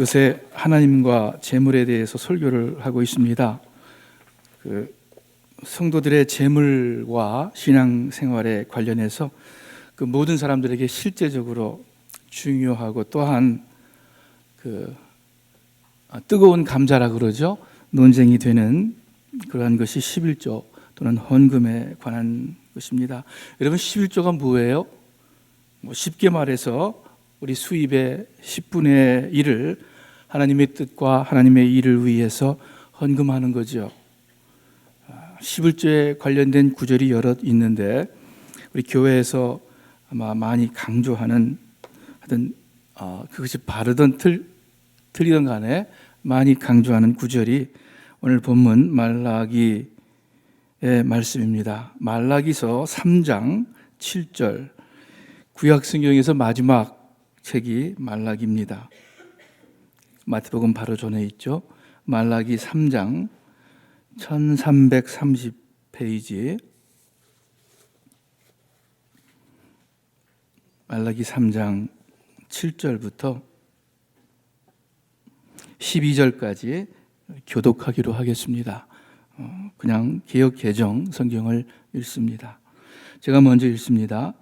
요새 하나님과 재물에 대해서 설교를 하고 있습니다. 성도들의 재물과 신앙생활에 관련해서 모든 사람들에게 실제적으로 중요하고 또한 뜨거운 감자라 그러죠. 논쟁이 되는 그러한 것이 11조 또는 헌금에 관한 것입니다. 여러분, 11조가 뭐예요? 쉽게 말해서 우리 수입의 10분의 1을 하나님의 뜻과 하나님의 일을 위해서 헌금하는 거죠. 11조에 관련된 구절이 여러 있는데 우리 교회에서 아마 많이 강조하는 하여튼 그것이 바르든 틀리든 간에 많이 강조하는 구절이 오늘 본문 말라기의 말씀입니다. 말라기서 3장 7절, 구약 성경에서 마지막 책이 말라기입니다. 마태복음 바로 전에 있죠. 말라기 3장 1330페이지, 말라기 3장 7절부터 12절까지 교독하기로 하겠습니다. 그냥 개역 개정 성경을 읽습니다. 제가 먼저 읽습니다.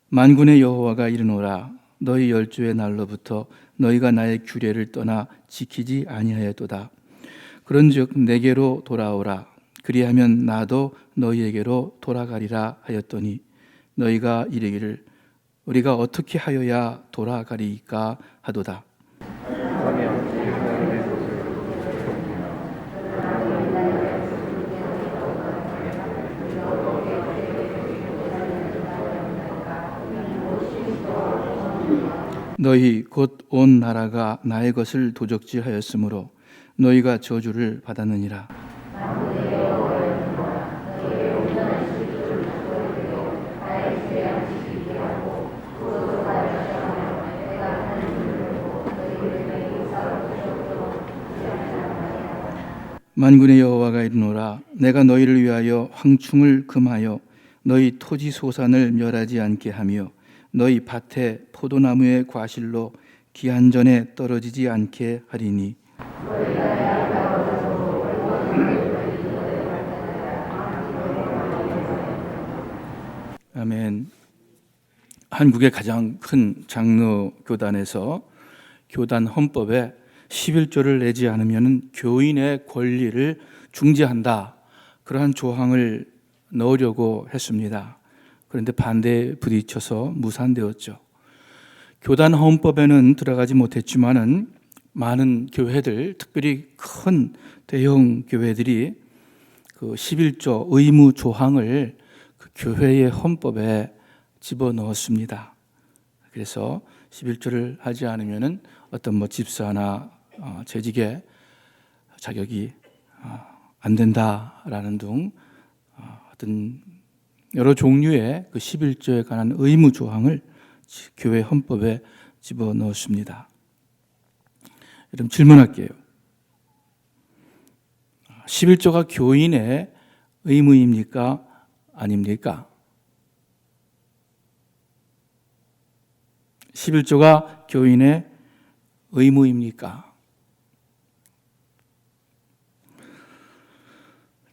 만군의 여호와가 이르노라, 너희 열조의 날로부터 너희가 나의 규례를 떠나 지키지 아니하였도다. 그런즉 내게로 돌아오라. 그리하면 나도 너희에게로 돌아가리라 하였더니 너희가 이르기를 우리가 어떻게 하여야 돌아가리까 하도다. 너희 곧 온 나라가 나의 것을 도적질하였으므로 너희가 저주를 받았느니라. 만군의 여호와가 이르노라, 내가 너희를 위하여 황충을 금하여 너희 토지 소산을 멸하지 않게 하며 너희 밭에 포도나무의 과실로 기한전에 떨어지지 않게 하리니. 아멘. 한국의 가장 큰 장로 교단에서 교단 헌법에 11조를 내지 않으면 교인의 권리를 중지한다, 그러한 조항을 넣으려고 했습니다. 그런데 반대에 부딪혀서 무산되었죠. 교단 헌법에는 들어가지 못했지만은 많은 교회들, 특별히 큰 대형 교회들이 그 11조 의무 조항을 그 교회의 헌법에 집어넣었습니다. 그래서 11조를 하지 않으면은 어떤 집사나 재직의 자격이 안 된다라는 등 어떤 여러 종류의 그 11조에 관한 의무 조항을 교회 헌법에 집어넣었습니다. 여러분, 질문할게요. 11조가 교인의 의무입니까? 아닙니까? 11조가 교인의 의무입니까?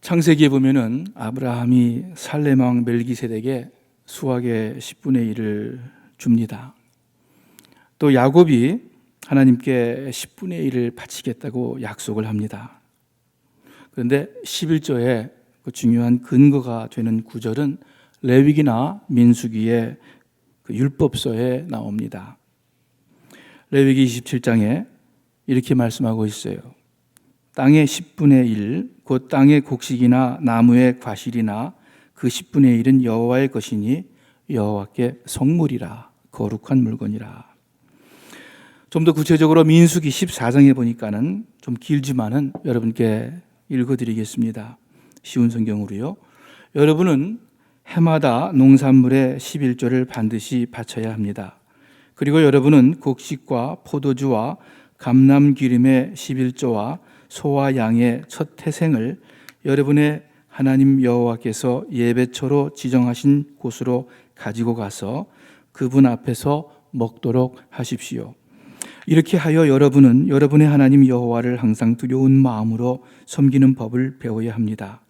창세기에 보면은 아브라함이 살렘 왕 멜기세덱에게 수확의 10분의 1을 줍니다. 또 야곱이 하나님께 10분의 1을 바치겠다고 약속을 합니다. 그런데 11조의 그 중요한 근거가 되는 구절은 레위기나 민수기의 그 율법서에 나옵니다. 레위기 27장에 이렇게 말씀하고 있어요. 땅의 10분의 1, 곧 땅의 곡식이나 나무의 과실이나 그 10분의 1은 여호와의 것이니 여호와께 성물이라, 거룩한 물건이라. 좀 더 구체적으로 민수기 14장에 보니까는 좀 길지만은 여러분께 읽어드리겠습니다. 쉬운 성경으로요. 여러분은 해마다 농산물의 11조를 반드시 바쳐야 합니다. 그리고 여러분은 곡식과 포도주와 감람기름의 11조와 소와 양의 첫 태생을 여러분의 하나님 여호와께서 예배처로 지정하신 곳으로 가지고 가서 그분 앞에서 먹도록 하십시오. 이렇게 하여 여러분은 여러분의 하나님 여호와를 항상 두려운 마음으로 섬기는 법을 배워야 합니다.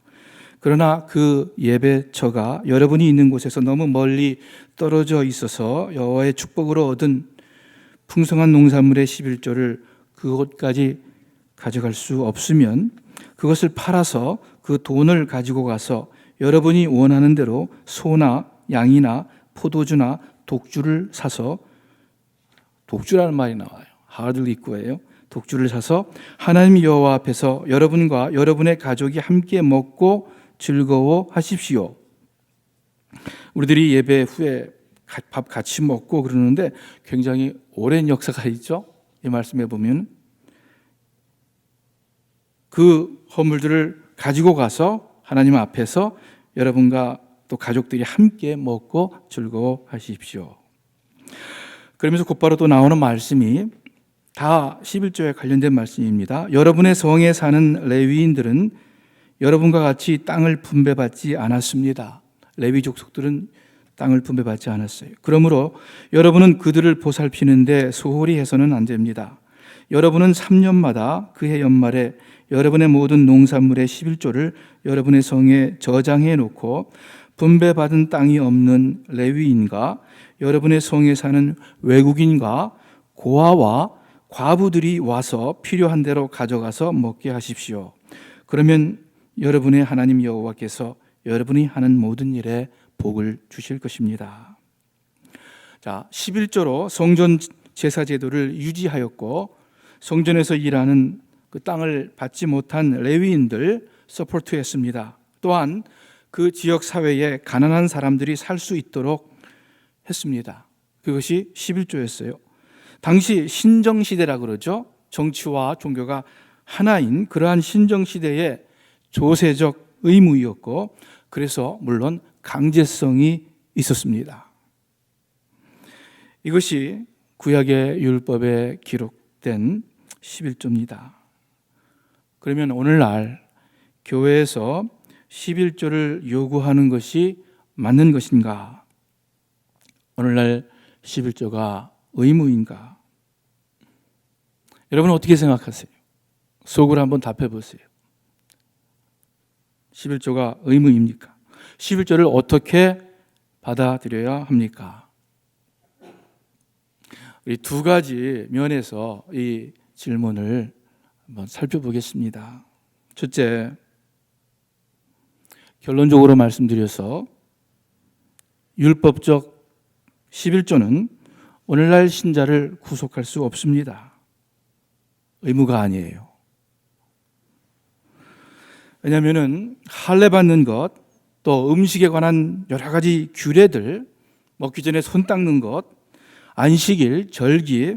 그러나 그 예배처가 여러분이 있는 곳에서 너무 멀리 떨어져 있어서 여호와의 축복으로 얻은 풍성한 농산물의 11조를 그곳까지 가져갈 수 없으면 그것을 팔아서 그 돈을 가지고 가서 여러분이 원하는 대로 소나 양이나 포도주나 독주를 사서, 독주라는 말이 나와요. 하드리코예요. 독주를 사서 하나님 여호와 앞에서 여러분과 여러분의 가족이 함께 먹고 즐거워하십시오. 우리들이 예배 후에 밥 같이 먹고 그러는데 굉장히 오랜 역사가 있죠. 이 말씀에 보면 그 허물들을 가지고 가서 하나님 앞에서 여러분과 또 가족들이 함께 먹고 즐거워하십시오. 그러면서 곧바로 또 나오는 말씀이 다 11조에 관련된 말씀입니다. 여러분의 성에 사는 레위인들은 여러분과 같이 땅을 분배받지 않았습니다. 레위 족속들은 땅을 분배받지 않았어요. 그러므로 여러분은 그들을 보살피는데 소홀히 해서는 안 됩니다. 여러분은 3년마다 그해 연말에 여러분의 모든 농산물의 11조를 여러분의 성에 저장해 놓고 분배받은 땅이 없는 레위인과 여러분의 성에 사는 외국인과 고아와 과부들이 와서 필요한 대로 가져가서 먹게 하십시오. 그러면 여러분의 하나님 여호와께서 여러분이 하는 모든 일에 복을 주실 것입니다. 자, 11조로 성전 제사 제도를 유지하였고 성전에서 일하는 그 땅을 받지 못한 레위인들 서포트했습니다. 또한 그 지역 사회에 가난한 사람들이 살 수 있도록 했습니다. 그것이 11조였어요. 당시 신정시대라 그러죠. 정치와 종교가 하나인 그러한 신정시대의 조세적 의무였고 그래서 물론 강제성이 있었습니다. 이것이 구약의 율법에 기록된 11조입니다. 그러면 오늘날 교회에서 11조를 요구하는 것이 맞는 것인가? 오늘날 11조가 의무인가? 여러분 어떻게 생각하세요? 속으로 한번 답해 보세요. 11조가 의무입니까? 11조를 어떻게 받아들여야 합니까? 이 두 가지 면에서 이 질문을 한번 살펴보겠습니다. 첫째, 결론적으로 말씀드려서 율법적 11조는 오늘날 신자를 구속할 수 없습니다. 의무가 아니에요. 왜냐하면 할례 받는 것, 또 음식에 관한 여러 가지 규례들, 먹기 전에 손 닦는 것, 안식일, 절기,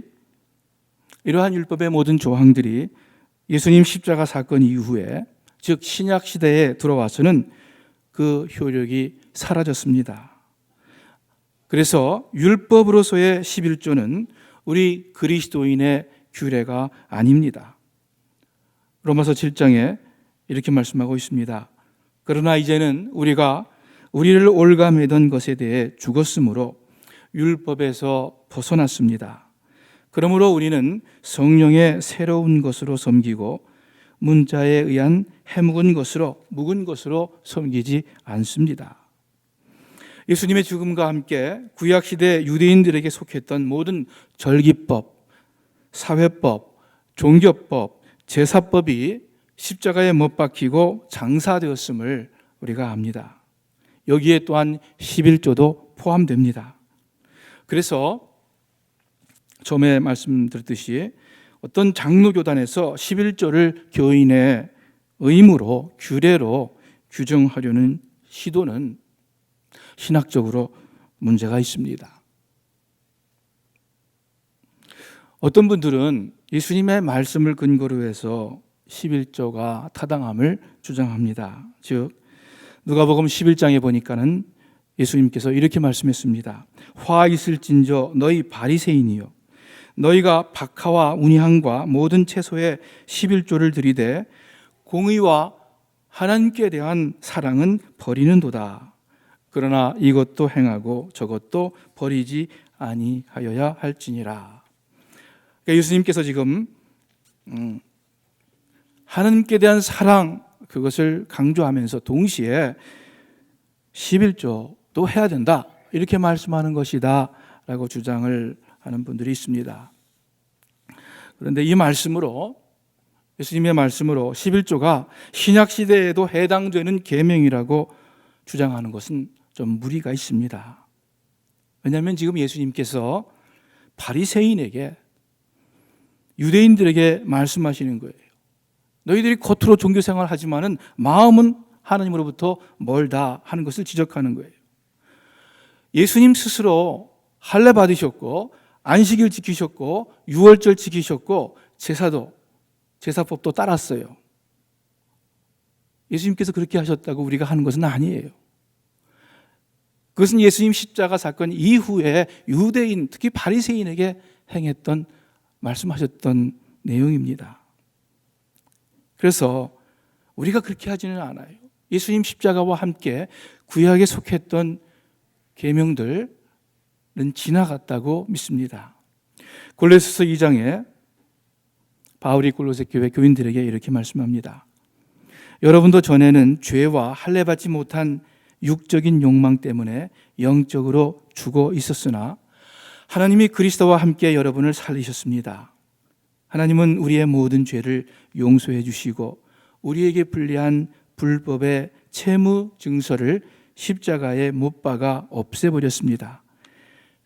이러한 율법의 모든 조항들이 예수님 십자가 사건 이후에, 즉 신약 시대에 들어와서는 그 효력이 사라졌습니다. 그래서 율법으로서의 11조는 우리 그리스도인의 규례가 아닙니다. 로마서 7장에 이렇게 말씀하고 있습니다. 그러나 이제는 우리가 우리를 올가매던 것에 대해 죽었으므로 율법에서 벗어났습니다. 그러므로 우리는 성령의 새로운 것으로 섬기고 문자에 의한 해묵은 것으로, 묵은 것으로 섬기지 않습니다. 예수님의 죽음과 함께 구약시대 유대인들에게 속했던 모든 절기법, 사회법, 종교법, 제사법이 십자가에 못 박히고 장사되었음을 우리가 압니다. 여기에 또한 11조도 포함됩니다. 그래서 처음에 말씀드렸듯이 어떤 장로교단에서 11조를 교인의 의무로, 규례로 규정하려는 시도는 신학적으로 문제가 있습니다. 어떤 분들은 예수님의 말씀을 근거로 해서 11조가 타당함을 주장합니다. 즉 누가복음 11장에 보니까는 예수님께서 이렇게 말씀했습니다. 화 있을진저 너희 바리새인이요 너희가 박하와 운향과 모든 채소에 11조를 들이되 공의와 하나님께 대한 사랑은 버리는도다. 그러나 이것도 행하고 저것도 버리지 아니하여야 할지니라. 그러니까 예수님께서 지금 하나님께 대한 그것을 강조하면서 동시에 11조도 해야 된다, 이렇게 말씀하는 것이다 라고 주장을 하는 분들이 있습니다. 그런데 이 말씀으로, 예수님의 말씀으로 11조가 신약시대에도 해당되는 계명이라고 주장하는 것은 좀 무리가 있습니다. 왜냐하면 지금 예수님께서 바리새인에게, 유대인들에게 말씀하시는 거예요. 너희들이 겉으로 종교생활을 하지만은 마음은 하나님으로부터 멀다 하는 것을 지적하는 거예요. 예수님 스스로 할례 받으셨고 안식일 지키셨고 유월절 지키셨고 제사법도 따랐어요. 예수님께서 그렇게 하셨다고 우리가 하는 것은 아니에요. 그것은 예수님 십자가 사건 이후에 유대인, 특히 바리새인에게 행했던, 말씀하셨던 내용입니다. 그래서 우리가 그렇게 하지는 않아요. 예수님 십자가와 함께 구약에 속했던 계명들은 지나갔다고 믿습니다. 골로새서 2장에 바울이 골로새 교회 교인들에게 이렇게 말씀합니다. 여러분도 전에는 죄와 할례 받지 못한 육적인 욕망 때문에 영적으로 죽어 있었으나 하나님이 그리스도와 함께 여러분을 살리셨습니다. 하나님은 우리의 모든 죄를 용서해 주시고 우리에게 불리한 불법의 채무 증서를 십자가에 못 박아 없애버렸습니다.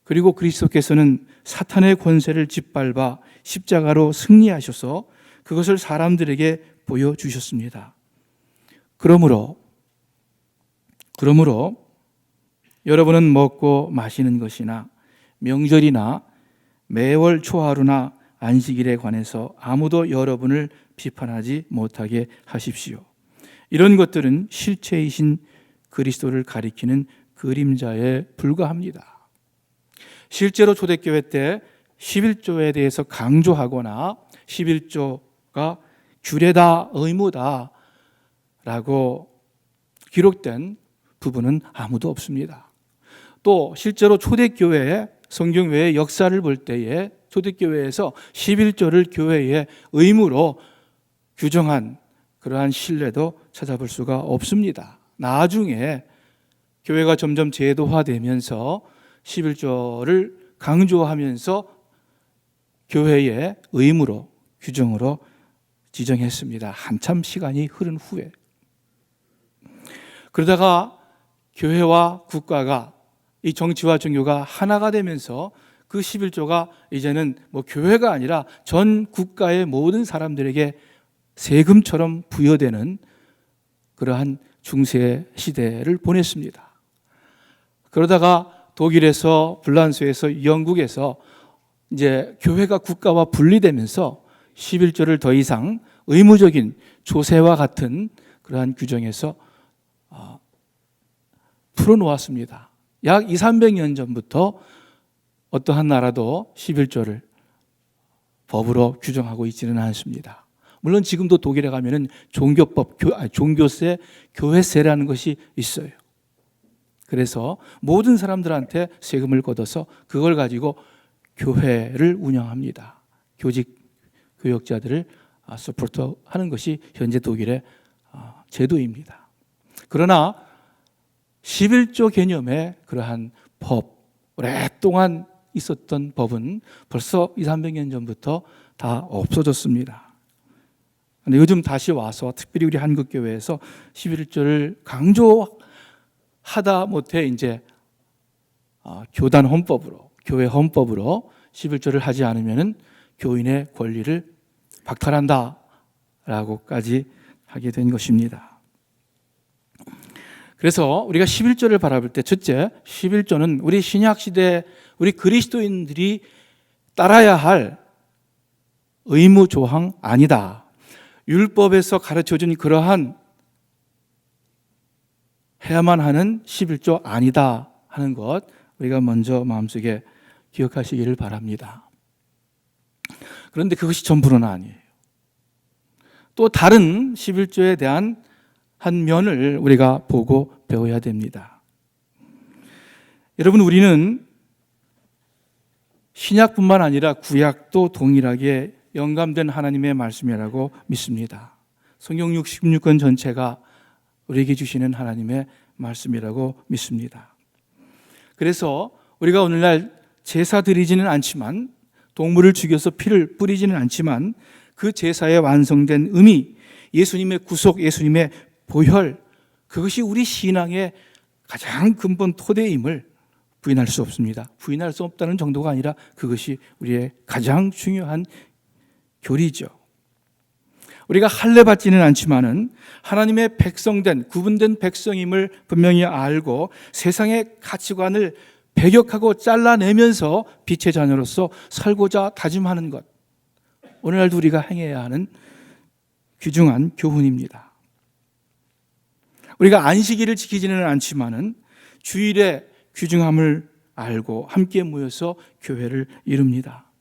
그리고 그리스도께서는 사탄의 권세를 짓밟아 십자가로 승리하셔서 그것을 사람들에게 보여주셨습니다. 그러므로 여러분은 먹고 마시는 것이나 명절이나 매월 초하루나 안식일에 관해서 아무도 여러분을 비판하지 못하게 하십시오. 이런 것들은 실체이신 그리스도를 가리키는 그림자에 불과합니다. 실제로 초대교회 때 11조에 대해서 강조하거나 11조가 규례다, 의무다 라고 기록된 부분은 아무도 없습니다. 또 실제로 초대교회의 성경 외의 역사를 볼 때에 초대교회에서 11조를 교회의 의무로 규정한 그러한 신뢰도 찾아볼 수가 없습니다. 나중에 교회가 점점 제도화되면서 11조를 강조하면서 교회의 의무로, 규정으로 지정했습니다. 한참 시간이 흐른 후에. 그러다가 교회와 국가가, 이 정치와 종교가 하나가 되면서 그 11조가 이제는 교회가 아니라 전 국가의 모든 사람들에게 세금처럼 부여되는 그러한 중세 시대를 보냈습니다. 그러다가 독일에서, 불란서에서, 영국에서 이제 교회가 국가와 분리되면서 11조를 더 이상 의무적인 조세와 같은 그러한 규정에서 풀어놓았습니다. 약 200~300년 전부터 어떠한 나라도 11조를 법으로 규정하고 있지는 않습니다. 물론 지금도 독일에 가면은 종교법, 종교세, 교회세라는 것이 있어요. 그래서 모든 사람들한테 세금을 걷어서 그걸 가지고 교회를 운영합니다. 교직 교역자들을 서포트하는 것이 현재 독일의 제도입니다. 그러나 11조 개념의 그러한 법, 오랫동안 있었던 법은 벌써 200~300년 전부터 다 없어졌습니다. 근데 요즘 다시 와서 특별히 우리 한국교회에서 11조를 강조하다 못해 이제 교단 헌법으로, 교회 헌법으로 11조를 하지 않으면 교인의 권리를 박탈한다라고까지 하게 된 것입니다. 그래서 우리가 11조를 바라볼 때 첫째, 11조는 우리 신약시대 우리 그리스도인들이 따라야 할 의무조항 아니다. 율법에서 가르쳐준 그러한 해야만 하는 11조 아니다 하는 것, 우리가 먼저 마음속에 기억하시기를 바랍니다. 그런데 그것이 전부는 아니에요. 또 다른 11조에 대한 한 면을 우리가 보고 배워야 됩니다. 여러분, 우리는 신약뿐만 아니라 구약도 동일하게 영감된 하나님의 말씀이라고 믿습니다. 성경 66권 전체가 우리에게 주시는 하나님의 말씀이라고 믿습니다. 그래서 우리가 오늘날 제사 드리지는 않지만, 동물을 죽여서 피를 뿌리지는 않지만, 그 제사의 완성된 의미, 예수님의 구속, 예수님의 보혈, 그것이 우리 신앙의 가장 근본 토대임을 부인할 수 없습니다. 부인할 수 없다는 정도가 아니라 그것이 우리의 가장 중요한 교리죠. 우리가 할례 받지는 않지만은 하나님의 백성된, 구분된 백성임을 분명히 알고 세상의 가치관을 배격하고 잘라내면서 빛의 자녀로서 살고자 다짐하는 것, 오늘날도 우리가 행해야 하는 귀중한 교훈입니다. 우리가 안식일을 지키지는 않지만은 주일의 귀중함을 알고 함께 모여서 교회를 이룹니다.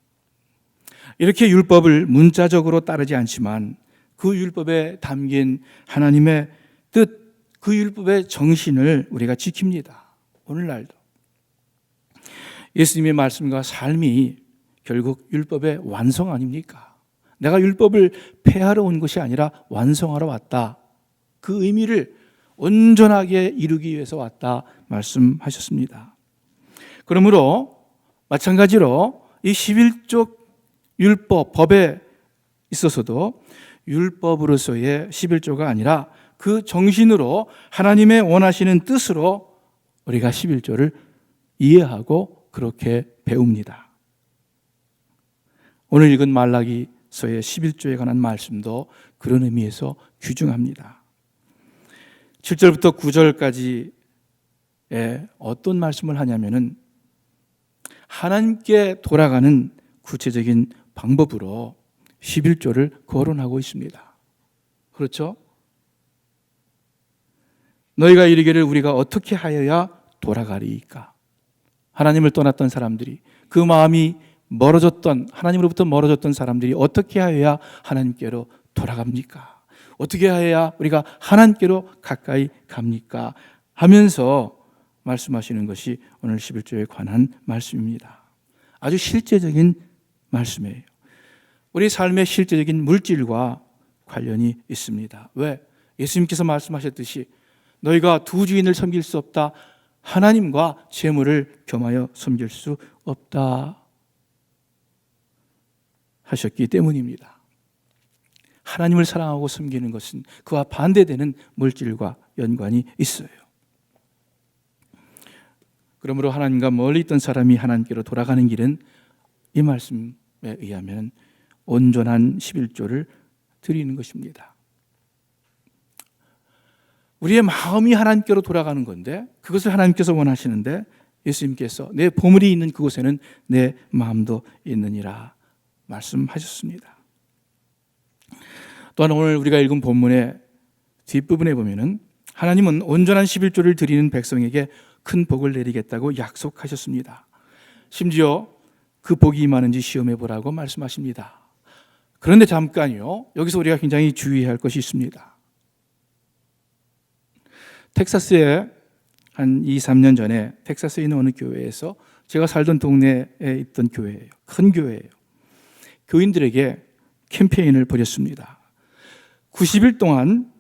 이렇게 율법을 문자적으로 따르지 않지만 그 율법에 담긴 하나님의 뜻, 그 율법의 정신을 우리가 지킵니다. 오늘날도 예수님의 말씀과 삶이 결국 율법의 완성 아닙니까? 내가 율법을 폐하러 온 것이 아니라 완성하러 왔다. 그 의미를 온전하게 이루기 위해서 왔다 말씀하셨습니다. 그러므로 마찬가지로 이 11조 율법, 법에 있어서도 율법으로서의 11조가 아니라 그 정신으로 하나님의 원하시는 뜻으로 우리가 11조를 이해하고 그렇게 배웁니다. 오늘 읽은 말라기서의 11조에 관한 말씀도 그런 의미에서 귀중합니다. 7절부터 9절까지에 어떤 말씀을 하냐면은 하나님께 돌아가는 구체적인 방법으로 11조를 거론하고 있습니다. 그렇죠? 너희가 이르기를 우리가 어떻게 하여야 돌아가리이까? 하나님을 떠났던 사람들이, 그 마음이 멀어졌던, 하나님으로부터 멀어졌던 사람들이 어떻게 하여야 하나님께로 돌아갑니까? 어떻게 하여야 우리가 하나님께로 가까이 갑니까? 하면서 말씀하시는 것이 오늘 11조에 관한 말씀입니다. 아주 실제적인 말씀이에요. 우리 삶의 실제적인 물질과 관련이 있습니다. 왜? 예수님께서 말씀하셨듯이 너희가 두 주인을 섬길 수 없다. 하나님과 재물을 겸하여 섬길 수 없다 하셨기 때문입니다. 하나님을 사랑하고 섬기는 것은 그와 반대되는 물질과 연관이 있어요. 그러므로 하나님과 멀리 있던 사람이 하나님께로 돌아가는 길은 이 말씀에 의하면 온전한 11조를 드리는 것입니다. 우리의 마음이 하나님께로 돌아가는 건데, 그것을 하나님께서 원하시는데 예수님께서 내 보물이 있는 그곳에는 내 마음도 있느니라 말씀하셨습니다. 또한 오늘 우리가 읽은 본문의 뒷부분에 보면은 하나님은 온전한 11조를 드리는 백성에게 큰 복을 내리겠다고 약속하셨습니다. 심지어 그 복이 임하는지 시험해 보라고 말씀하십니다. 그런데 잠깐요, 여기서 우리가 굉장히 주의해야 할 것이 있습니다. 텍사스에 한 2, 3년 전에 텍사스에 있는 어느 교회에서, 제가 살던 동네에 있던 교회예요. 큰 교회예요. 교인들에게 캠페인을 벌였습니다. 90일 동안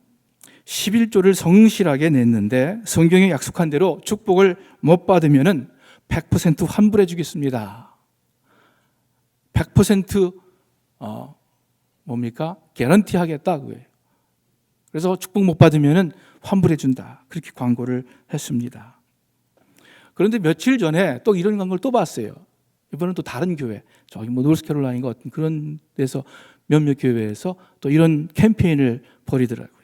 11조를 성실하게 냈는데 성경에 약속한 대로 축복을 못 받으면 100% 환불해 주겠습니다. 100% 뭡니까? 개런티 하겠다 그거예요. 그래서 축복 못 받으면 환불해 준다. 그렇게 광고를 했습니다. 그런데 며칠 전에 또 이런 광고를 또 봤어요. 이번엔 또 다른 교회, 저기 뭐 노스캐롤라인가 어떤 그런 데서 몇몇 교회에서 또 이런 캠페인을 벌이더라고요.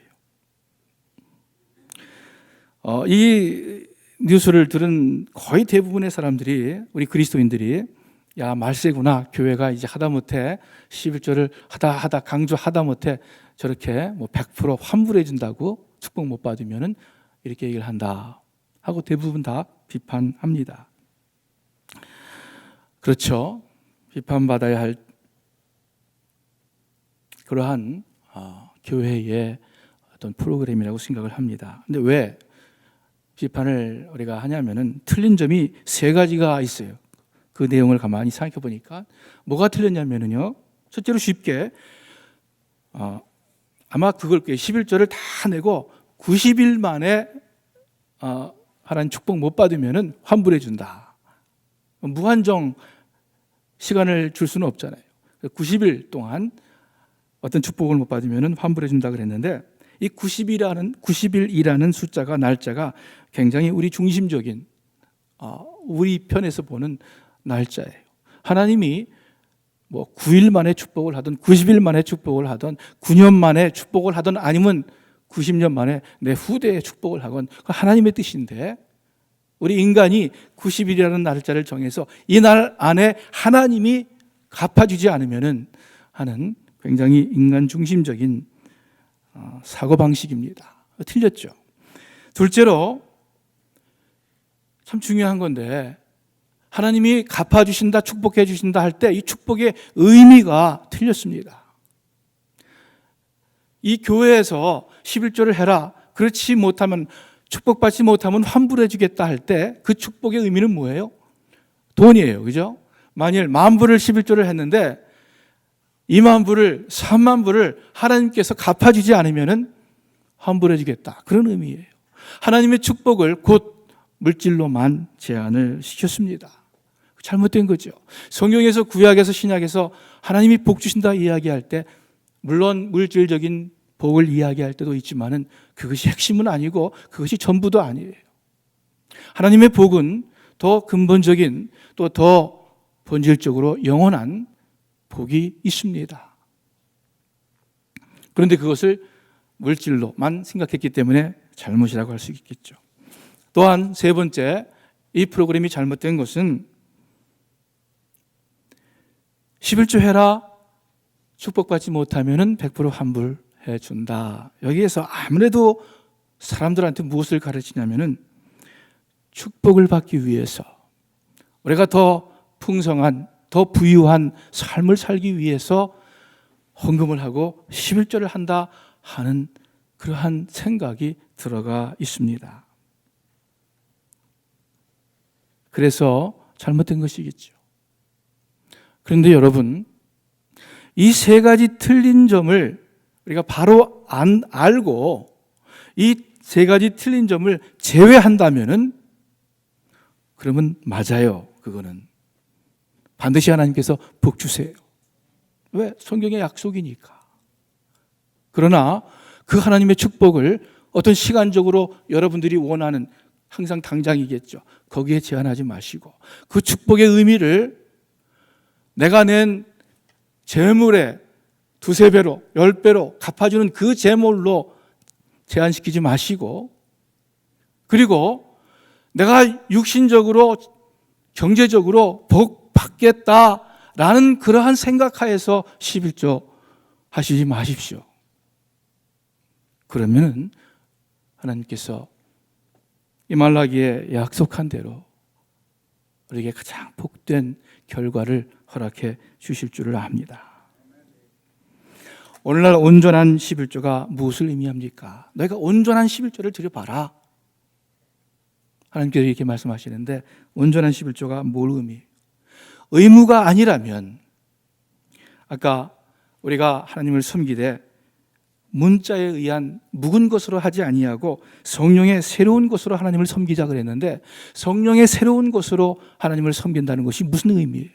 이 뉴스를 들은 거의 대부분의 사람들이, 우리 그리스도인들이, 야 말세구나, 교회가 이제 하다못해 11조를 하다 강조하다 못해 저렇게 뭐 100% 환불해 준다고 축복 못 받으면은 이렇게 얘기를 한다 하고 대부분 다 비판합니다. 그렇죠. 비판받아야 할 그러한 교회의 어떤 프로그램이라고 생각을 합니다. 근데 왜 비판을 우리가 하냐면은 틀린 점이 세 가지가 있어요. 그 내용을 가만히 생각해 보니까 뭐가 틀렸냐면요. 첫째로 쉽게 아마 그걸 11조를 다 내고 90일 만에 하나님 축복 못 받으면 환불해 준다. 무한정 시간을 줄 수는 없잖아요. 90일 동안 어떤 축복을 못 받으면 환불해 준다 그랬는데 이 90일이라는 숫자가 날짜가 굉장히 우리 중심적인 우리 편에서 보는 날짜예요. 하나님이 뭐 9일 만에 축복을 하든 90일 만에 축복을 하든 9년 만에 축복을 하든 아니면 90년 만에 내 후대에 축복을 하건 하나님의 뜻인데 우리 인간이 90일이라는 날짜를 정해서 이 날 안에 하나님이 갚아주지 않으면 하는 굉장히 인간 중심적인 사고방식입니다. 틀렸죠. 둘째로 참 중요한 건데 하나님이 갚아주신다, 축복해 주신다 할 때 이 축복의 의미가 틀렸습니다. 이 교회에서 11조를 해라. 그렇지 못하면 축복받지 못하면 환불해 주겠다 할 때 그 축복의 의미는 뭐예요? 돈이에요. 그죠? 만일 10,000불을 11조를 했는데 20,000불을 30,000불을 하나님께서 갚아주지 않으면 환불해 주겠다. 그런 의미예요. 하나님의 축복을 곧 물질로만 제한을 시켰습니다. 잘못된 거죠. 성경에서 구약에서 신약에서 하나님이 복 주신다 이야기할 때 물론 물질적인 복을 이야기할 때도 있지만은 그것이 핵심은 아니고 그것이 전부도 아니에요. 하나님의 복은 더 근본적인 또 더 본질적으로 영원한 복이 있습니다. 그런데 그것을 물질로만 생각했기 때문에 잘못이라고 할 수 있겠죠. 또한 세 번째, 이 프로그램이 잘못된 것은 11조 해라 축복받지 못하면 100% 환불해 준다. 여기에서 아무래도 사람들한테 무엇을 가르치냐면은 축복을 받기 위해서 우리가 더 풍성한 더 부유한 삶을 살기 위해서 헌금을 하고 11조를 한다 하는 그러한 생각이 들어가 있습니다. 그래서 잘못된 것이겠죠. 그런데 여러분, 이 세 가지 틀린 점을 우리가 바로 알고 이 세 가지 틀린 점을 제외한다면은 그러면 맞아요. 그거는 반드시 하나님께서 복 주세요. 왜? 성경의 약속이니까. 그러나 그 하나님의 축복을 어떤 시간적으로 여러분들이 원하는 항상 당장이겠죠. 거기에 제한하지 마시고 그 축복의 의미를 내가 낸 재물의 2-3배로 10배로 갚아주는 그 재물로 제한시키지 마시고 그리고 내가 육신적으로 경제적으로 복 받겠다라는 그러한 생각하에서 11조 하시지 마십시오. 그러면 하나님께서 이 말라기에 약속한 대로 우리에게 가장 복된 결과를 허락해 주실 줄을 압니다. 오늘날 온전한 11조가 무엇을 의미합니까? 너희가 온전한 11조를 드려봐라. 하나님께서 이렇게 말씀하시는데 온전한 11조가 뭘 의미해요? 의무가 아니라면 아까 우리가 하나님을 섬기되 문자에 의한 묵은 것으로 하지 아니하고 성령의 새로운 것으로 하나님을 섬기자 그랬는데 성령의 새로운 것으로 하나님을 섬긴다는 것이 무슨 의미예요?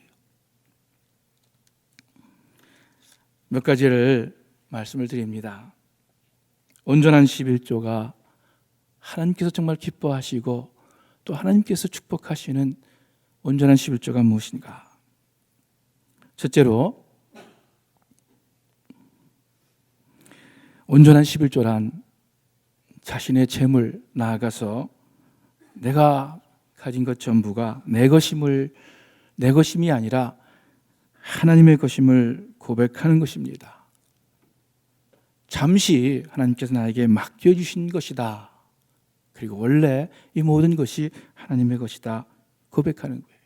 몇 가지를 말씀을 드립니다. 온전한 11조가 하나님께서 정말 기뻐하시고 또 하나님께서 축복하시는 온전한 11조가 무엇인가? 첫째로 온전한 11조란 자신의 재물 나아가서 내가 가진 것 전부가 내 것임이 아니라 하나님의 것임을 고백하는 것입니다. 잠시 하나님께서 나에게 맡겨주신 것이다. 그리고 원래 이 모든 것이 하나님의 것이다. 고백하는 거예요.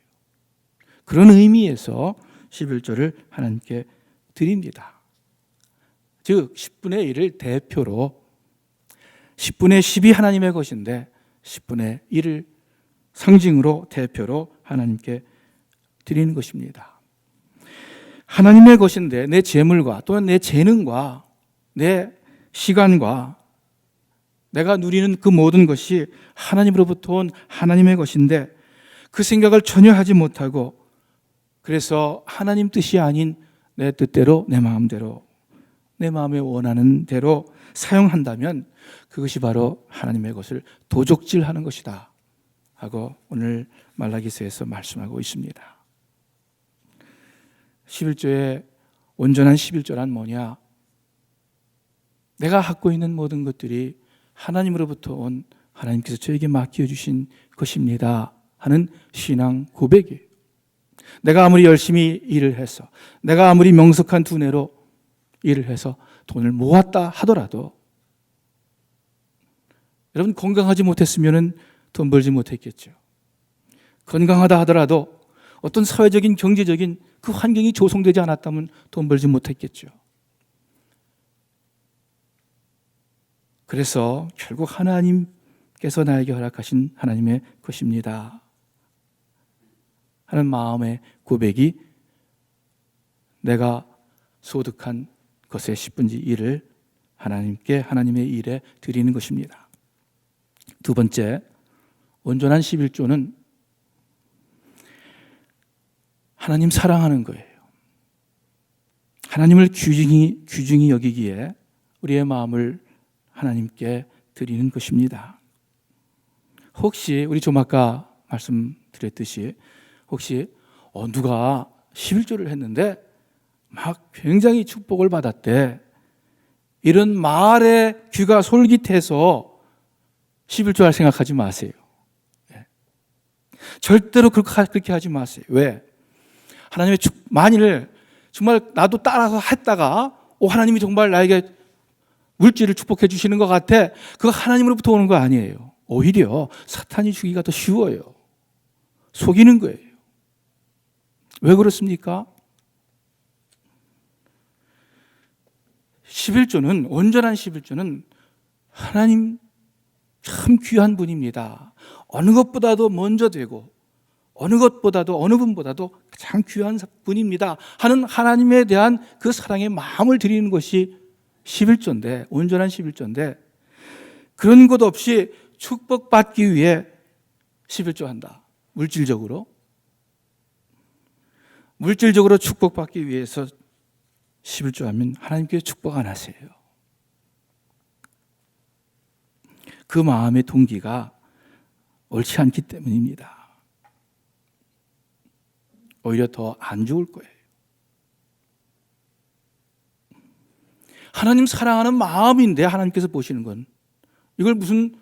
그런 의미에서 11조를 하나님께 드립니다. 즉 10분의 1을 대표로 10분의 10이 하나님의 것인데 10분의 1을 상징으로 대표로 하나님께 드리는 것입니다. 하나님의 것인데 내 재물과 또는 내 재능과 내 시간과 내가 누리는 그 모든 것이 하나님으로부터 온 하나님의 것인데 그 생각을 전혀 하지 못하고 그래서 하나님 뜻이 아닌 내 뜻대로 내 마음대로 내 마음에 원하는 대로 사용한다면 그것이 바로 하나님의 것을 도적질하는 것이다 하고 오늘 말라기서에서 말씀하고 있습니다. 11조의 온전한 11조란 뭐냐? 내가 갖고 있는 모든 것들이 하나님으로부터 온 하나님께서 저에게 맡겨주신 것입니다 하는 신앙 고백이에요. 내가 아무리 열심히 일을 해서 내가 아무리 명석한 두뇌로 일을 해서 돈을 모았다 하더라도 여러분 건강하지 못했으면 돈 벌지 못했겠죠. 건강하다 하더라도 어떤 사회적인 경제적인 그 환경이 조성되지 않았다면 돈 벌지 못했겠죠. 그래서 결국 하나님께서 나에게 허락하신 하나님의 것입니다 하는 마음의 고백이 내가 소득한 것의 10분의 1을 하나님께 하나님의 일에 드리는 것입니다. 두 번째, 온전한 11조는 하나님 사랑하는 거예요. 하나님을 귀중히 여기기에 우리의 마음을 하나님께 드리는 것입니다. 혹시 우리 좀 아까 말씀드렸듯이 혹시 누가 11조를 했는데 막 굉장히 축복을 받았대. 이런 말에 귀가 솔깃해서 11조 할 생각하지 마세요. 절대로 그렇게 하지 마세요. 왜? 하나님의 만일 정말 나도 따라서 했다가 하나님이 정말 나에게 물질을 축복해 주시는 것 같아. 그거 하나님으로부터 오는 거 아니에요. 오히려 사탄이 주기가 더 쉬워요. 속이는 거예요. 왜 그렇습니까? 11조는 온전한 11조는 하나님 참 귀한 분입니다. 어느 것보다도 먼저 되고 어느 것보다도 어느 분보다도 가장 귀한 분입니다 하는 하나님에 대한 그 사랑의 마음을 드리는 것이 11조인데 온전한 11조인데 그런 것 없이 축복받기 위해 11조 한다. 물질적으로 축복받기 위해서 11조 하면 하나님께 축복 안 하세요. 그 마음의 동기가 옳지 않기 때문입니다. 오히려 더 안 좋을 거예요. 하나님 사랑하는 마음인데 하나님께서 보시는 건 이걸 무슨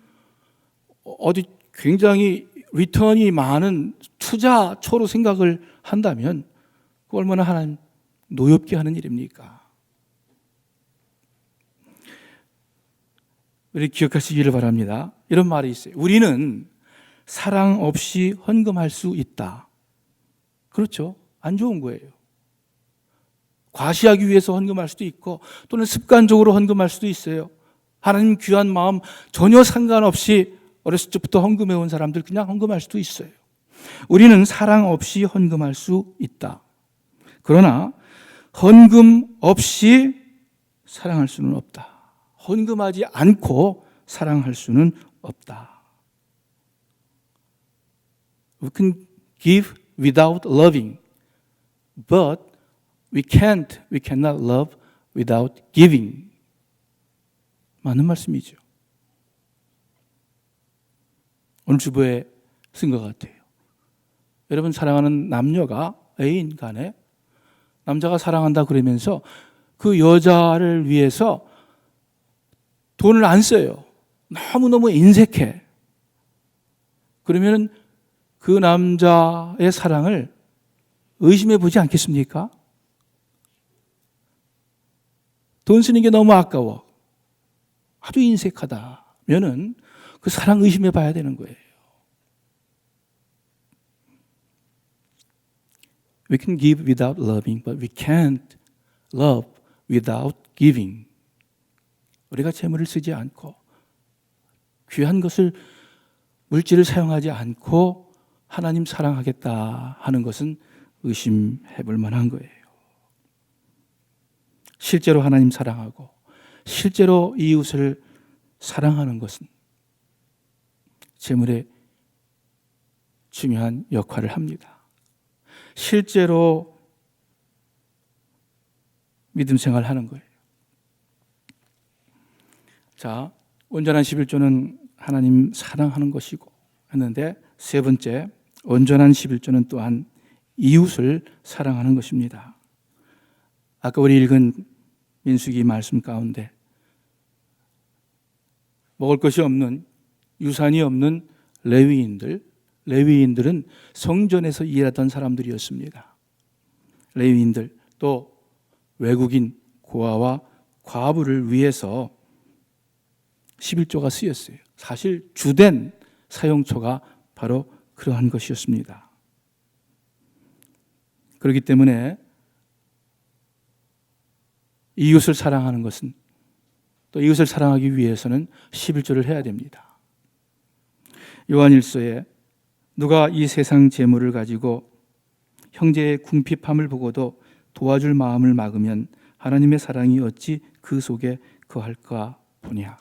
어디 굉장히 리턴이 많은 투자처로 생각을 한다면 그 얼마나 하나님 노엽게 하는 일입니까? 우리 기억하시기를 바랍니다. 이런 말이 있어요. 우리는 사랑 없이 헌금할 수 있다. 그렇죠? 안 좋은 거예요. 과시하기 위해서 헌금할 수도 있고 또는 습관적으로 헌금할 수도 있어요. 하나님 귀한 마음 전혀 상관없이 어렸을 적부터 헌금해 온 사람들 그냥 헌금할 수도 있어요. 우리는 사랑 없이 헌금할 수 있다. 그러나 헌금 없이 사랑할 수는 없다. 헌금하지 않고 사랑할 수는 없다. We can give without loving, but we cannot love without giving. 맞는 말씀이죠. 오늘 주보에 쓴 것 같아요. 여러분 사랑하는 남녀가 애인 간에 남자가 사랑한다 그러면서 그 여자를 위해서 돈을 안 써요. 너무너무 인색해. 그러면 그 남자의 사랑을 의심해 보지 않겠습니까? 돈 쓰는 게 너무 아까워. 아주 인색하다면은 그 사랑 의심해 봐야 되는 거예요. We can give without loving, but we can't love without giving. 우리가 재물을 쓰지 않고 귀한 것을 물질을 사용하지 않고 하나님 사랑하겠다 하는 것은 의심해 볼 만한 거예요. 실제로 하나님 사랑하고 실제로 이웃을 사랑하는 것은 재물에 중요한 역할을 합니다. 실제로 믿음 생활하는 거예요. 자, 온전한 11조는 하나님 사랑하는 것이고 했는데, 세 번째 온전한 11조는 또한 이웃을 사랑하는 것입니다. 아까 우리 읽은 민수기 말씀 가운데 먹을 것이 없는, 유산이 없는 레위인들은 성전에서 일하던 사람들이었습니다. 레위인들, 또 외국인 고아와 과부를 위해서 11조가 쓰였어요. 사실 주된 사용처가 바로 그러한 것이었습니다. 그렇기 때문에 이웃을 사랑하는 것은, 또 이웃을 사랑하기 위해서는 11조를 해야 됩니다. 요한일서에 누가 이 세상 재물을 가지고 형제의 궁핍함을 보고도 도와줄 마음을 막으면 하나님의 사랑이 어찌 그 속에 거할까 보냐.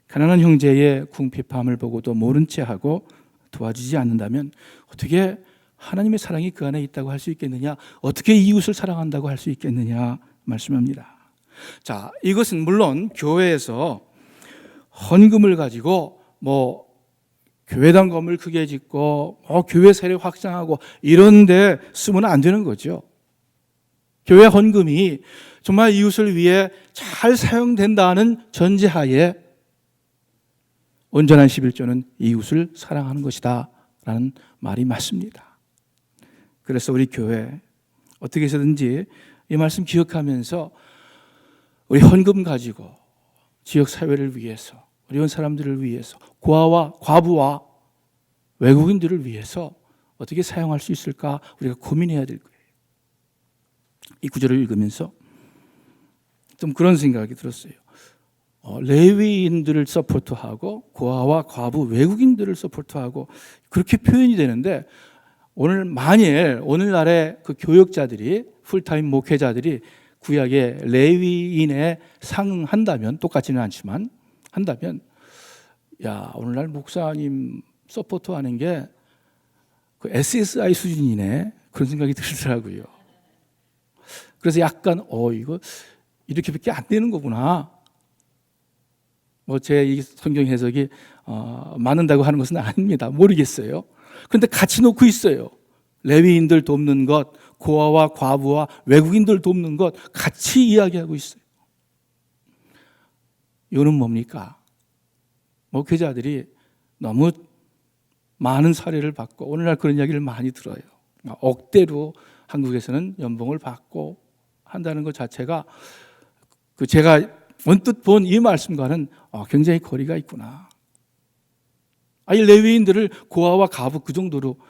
가난한 형제의 궁핍함을 보고도 모른 채 하고 도와주지 않는다면 어떻게 하나님의 사랑이 그 안에 있다고 할 수 있겠느냐, 어떻게 이웃을 사랑한다고 할 수 있겠느냐 말씀합니다. 자, 이것은 물론 교회에서 헌금을 가지고 교회당 건물 크게 짓고 교회 세력 확장하고 이런데 쓰면 안 되는 거죠. 교회 헌금이 정말 이웃을 위해 잘 사용된다는 전제하에 온전한 11조는 이웃을 사랑하는 것이다 라는 말이 맞습니다. 그래서 우리 교회 어떻게 해서든지 이 말씀 기억하면서 우리 헌금 가지고 지역 사회를 위해서, 어려운 사람들을 위해서, 고아와 과부와 외국인들을 위해서 어떻게 사용할 수 있을까 우리가 고민해야 될 거예요. 이 구절을 읽으면서 좀 그런 생각이 들었어요. 레위인들을 서포트하고 고아와 과부 외국인들을 서포트하고 그렇게 표현이 되는데, 오늘날의 그 교역자들이, 풀타임 목회자들이 구약의 레위인에 상응한다면, 똑같지는 않지만 한다면, 오늘날 목사님 서포트하는 게 그 SSI 수준이네, 그런 생각이 들더라고요. 그래서 약간 이거 이렇게밖에 안 되는 거구나. 제 이 성경 해석이 맞는다고 하는 것은 아닙니다. 모르겠어요. 그런데 같이 놓고 있어요. 레위인들 돕는 것, 고아와 과부와 외국인들 돕는 것 같이 이야기하고 있어요. 이거는 뭡니까? 목회자들이 너무 많은 사례를 받고, 오늘날 그런 이야기를 많이 들어요. 억대로 한국에서는 연봉을 받고 한다는 것 자체가 제가 언뜻 본 이 말씀과는 굉장히 거리가 있구나. 이 레위인들을 고아와 과부 그 정도로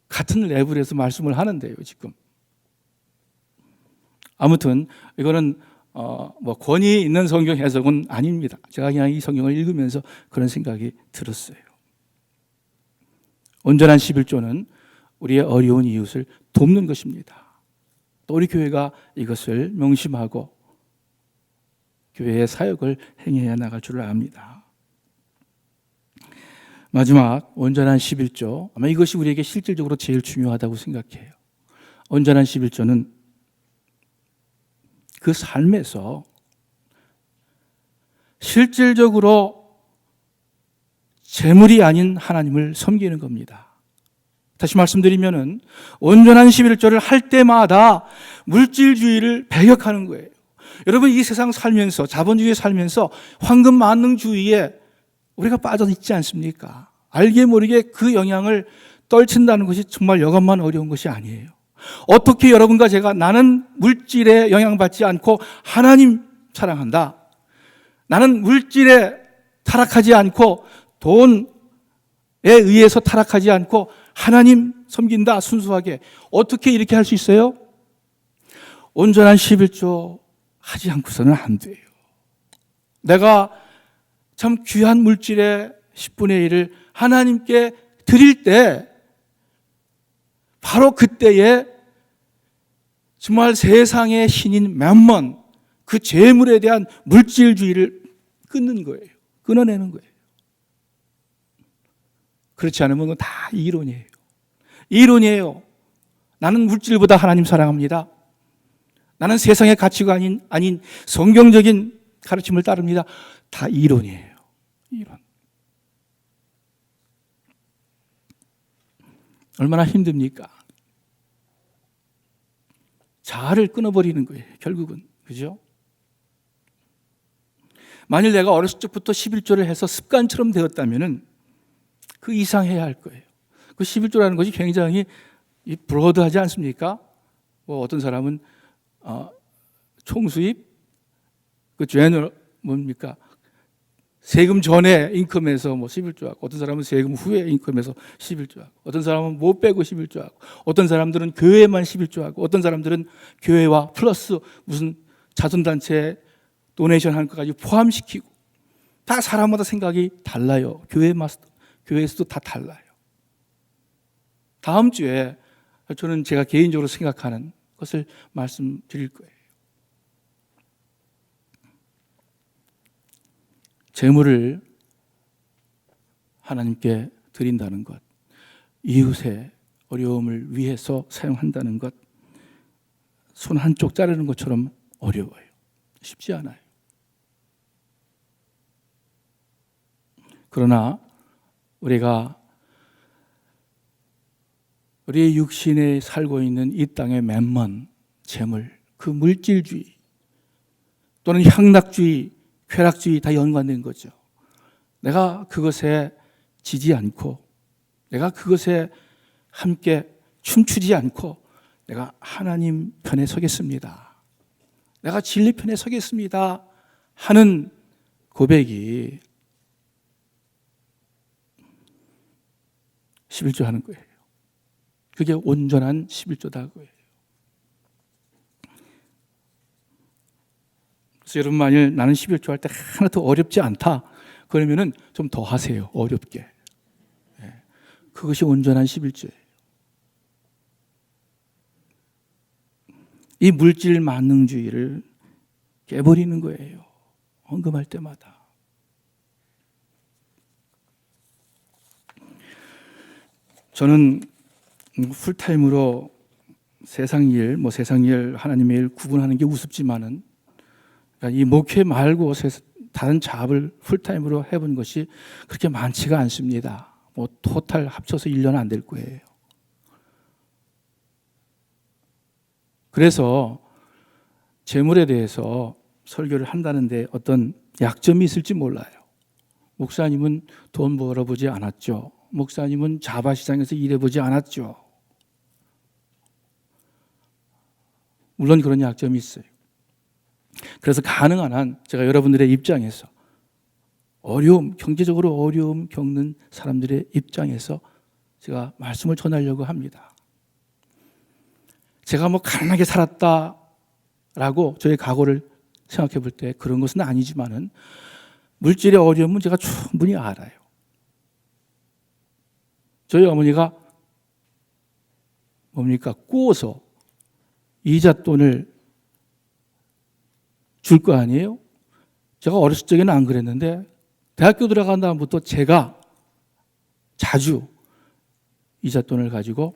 같은 레벨에서 말씀을 하는데요, 지금. 아무튼 이거는 권위 있는 성경 해석은 아닙니다. 제가 그냥 이 성경을 읽으면서 그런 생각이 들었어요. 온전한 11조는 우리의 어려운 이웃을 돕는 것입니다. 또 우리 교회가 이것을 명심하고 교회의 사역을 행해야 나갈 줄 압니다. 마지막 온전한 11조, 아마 이것이 우리에게 실질적으로 제일 중요하다고 생각해요. 온전한 11조는 그 삶에서 실질적으로 재물이 아닌 하나님을 섬기는 겁니다. 다시 말씀드리면은 온전한 11조를 할 때마다 물질주의를 배격하는 거예요. 여러분, 이 세상 살면서, 자본주의에 살면서 황금 만능주의에 우리가 빠져 있지 않습니까? 알게 모르게 그 영향을 떨친다는 것이 정말 여간만 어려운 것이 아니에요. 어떻게 여러분과 제가 나는 물질에 영향받지 않고 하나님 사랑한다, 나는 물질에 타락하지 않고 돈에 의해서 타락하지 않고 하나님 섬긴다, 순수하게, 어떻게 이렇게 할 수 있어요? 온전한 11조 하지 않고서는 안 돼요. 내가 참 귀한 물질의 10분의 1을 하나님께 드릴 때 바로 그때에 정말 세상의 신인 맴먼 그 재물에 대한 물질주의를 끊는 거예요. 끊어내는 거예요. 그렇지 않으면 그건 다 이론이에요. 이론이에요. 나는 물질보다 하나님 사랑합니다. 나는 세상의 가치가 아닌 성경적인 가르침을 따릅니다. 다 이론이에요. 이론. 얼마나 힘듭니까? 자아를 끊어버리는 거예요. 결국은. 그죠? 만일 내가 어렸을 적부터 11조를 해서 습관처럼 되었다면 그 이상 해야 할 거예요. 그 11조라는 것이 굉장히 브로드하지 않습니까? 뭐 어떤 사람은 총수입, 그 제너럴 뭡니까? 세금 전에 인컴에서 뭐 11조 하고, 어떤 사람은 세금 후에 인컴에서 11조 하고, 어떤 사람은 못 빼고 11조 하고, 어떤 사람들은 교회만 11조 하고, 어떤 사람들은 교회와 플러스 무슨 자선단체 도네이션 하는 것까지 포함시키고, 다 사람마다 생각이 달라요. 교회에서도 다 달라요. 다음 주에 저는 제가 개인적으로 생각하는 것을 말씀드릴 거예요. 재물을 하나님께 드린다는 것, 이웃의 어려움을 위해서 사용한다는 것, 손 한쪽 자르는 것처럼 어려워요. 쉽지 않아요. 그러나 우리가 우리의 육신에 살고 있는 이 땅의 맴먼 재물, 그 물질주의 또는 향락주의, 쾌락주의 다 연관된 거죠. 내가 그것에 지지 않고, 내가 그것에 함께 춤추지 않고 내가 하나님 편에 서겠습니다. 내가 진리 편에 서겠습니다 하는 고백이 11조 하는 거예요. 그게 온전한 11조다 그거예요. 그래서 여러분, 만일 나는 11조 할 때 하나 더 어렵지 않다 그러면은 좀 더 하세요. 어렵게. 그것이 온전한 11조예요. 이 물질 만능주의를 깨버리는 거예요. 헌금할 때마다. 저는 풀타임으로 세상 일, 하나님의 일 구분하는 게 우습지만은, 그러니까 이 목회 말고 다른 잡을 풀타임으로 해본 것이 그렇게 많지가 않습니다. 뭐 토탈 합쳐서 1년 안 될 거예요. 그래서 재물에 대해서 설교를 한다는데 어떤 약점이 있을지 몰라요. 목사님은 돈 벌어보지 않았죠. 목사님은 자바시장에서 일해보지 않았죠. 물론 그런 약점이 있어요. 그래서 가능한 한 제가 여러분들의 입장에서 경제적으로 어려움 겪는 사람들의 입장에서 제가 말씀을 전하려고 합니다. 제가 뭐 가난하게 살았다라고 저의 과거를 생각해 볼 때 그런 것은 아니지만은 물질의 어려움은 제가 충분히 알아요. 저희 어머니가 꾸어서 이잣돈을 줄 거 아니에요? 제가 어렸을 적에는 안 그랬는데 대학교 들어간 다음부터 제가 자주 이잣돈을 가지고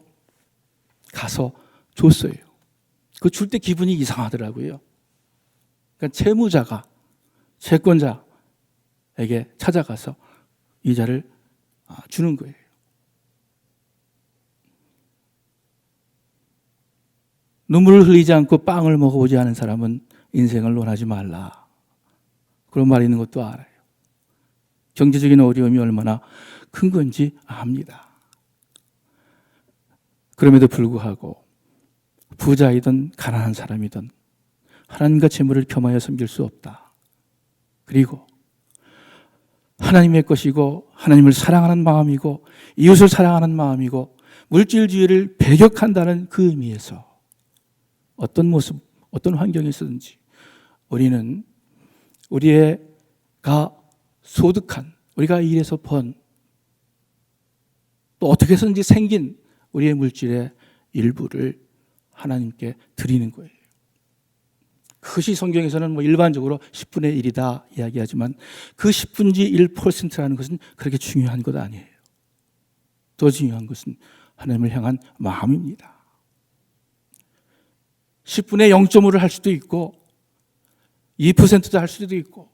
가서 줬어요. 그 줄 때 기분이 이상하더라고요. 그러니까 채무자가 채권자에게 찾아가서 이자를 주는 거예요. 눈물을 흘리지 않고 빵을 먹어보지 않은 사람은 인생을 논하지 말라. 그런 말이 있는 것도 알아요. 경제적인 어려움이 얼마나 큰 건지 압니다. 그럼에도 불구하고 부자이든 가난한 사람이든 하나님과 재물을 겸하여 섬길 수 없다. 그리고 하나님의 것이고 하나님을 사랑하는 마음이고 이웃을 사랑하는 마음이고 물질주의를 배격한다는 그 의미에서 어떤 모습, 어떤 환경에 있든지 우리는 우리가 소득한, 우리가 일해서 번, 또 어떻게 해서든지 생긴 우리의 물질에 일부를 하나님께 드리는 거예요. 그것이 성경에서는 일반적으로 10분의 1이다 이야기하지만 그 10분의 1%라는 것은 그렇게 중요한 것 아니에요. 더 중요한 것은 하나님을 향한 마음입니다. 10분의 0.5를 할 수도 있고 2%도 할 수도 있고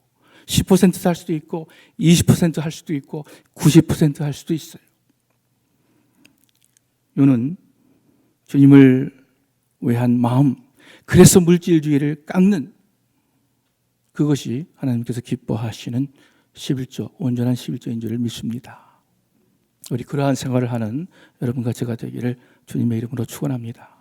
10%도 할 수도 있고 20% 할 수도 있고 90% 할 수도 있어요. 이는 주님을 위한 마음, 그래서 물질주의를 깎는 그것이 하나님께서 기뻐하시는 11조, 온전한 11조인 줄 믿습니다. 우리 그러한 생활을 하는 여러분과 제가 되기를 주님의 이름으로 축원합니다.